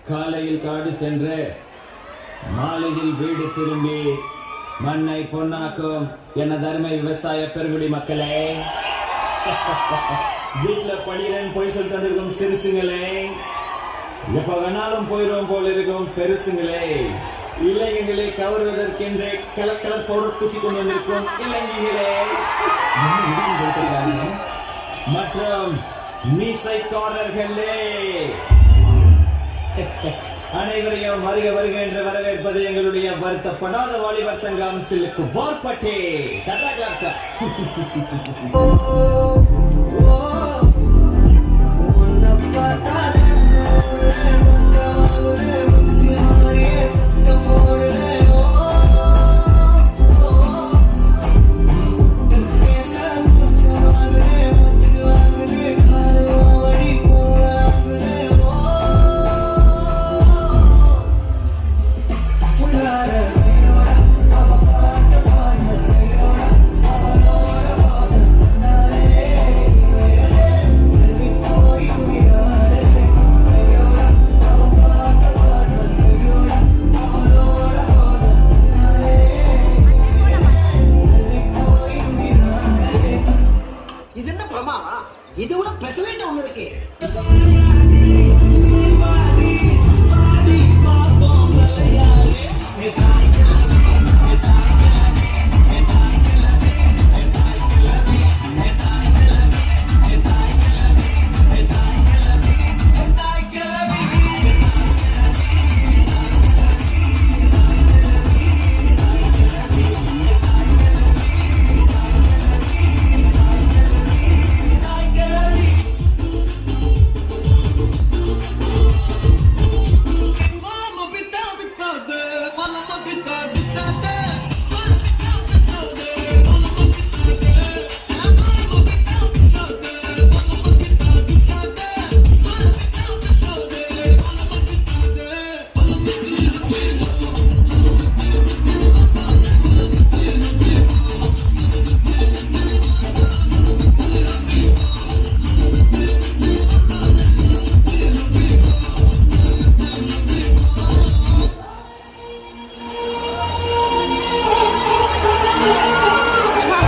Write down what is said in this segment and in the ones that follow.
காலையில் காடு சென்று மாலையில் வீடு திரும்பி மண்ணை பொன்னாக்கும் என்ன தர்ம விவசாய பெருங்குடி மக்களே, வீட்டுல பணியிடன் போய் சொல்லி தந்திருக்கும் சிறுசுங்களே, எப்ப வேணாலும் போயிடும் போல இருக்கும் பெருசுங்களே, இளைஞர்களை கவர்வதற்கென்றே கலர் பவுடர் பூசி கொண்டு வந்திருக்கும் இளைஞர்களே மற்றும் மீசைக்காரர்களே, அனைவரையும் வருக வருக என்று வரவேற்பது எங்களுடைய வருத்தப்படாத வாலிபர் சங்கம் சிலுக்கு வார்பட்டே. இது விட பெசலைட் ஒண்ணு இருக்கு.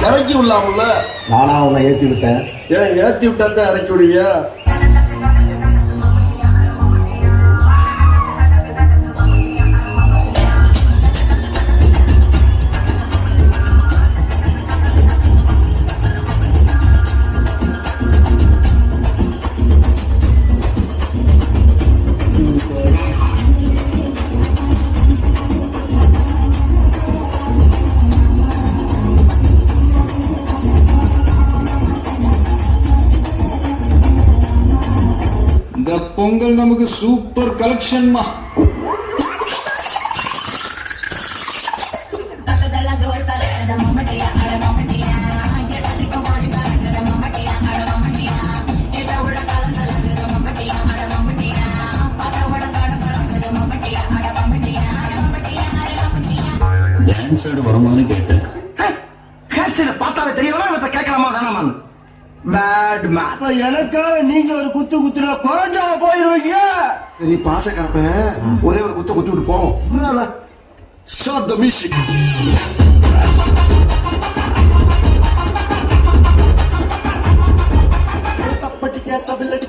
இறக்கி விடலாம்ல. நானா உன்னை ஏற்றி விட்டேன். ஏன் ஏற்றி விட்டா தான் இறக்கி விடுவீங்க? இந்த பொங்கல் நமக்கு சூப்பர் கலெக்ஷன் மா. டான்ஸோட வருமானு கேட்டேன். பார்த்தாவே தெரியல, கேட்கலாமா வேணாமான்னு. Bad man. எனக்காக நீங்க ஒரு குத்து குத்துனா குறைஞ்சா போயிருவீங்க. சரி பாசக்காரப்ப ஒரே ஒரு குத்து குத்தி விட்டு போவோம். Shot the music. தப்பட்டி கேட்ட வில்லடி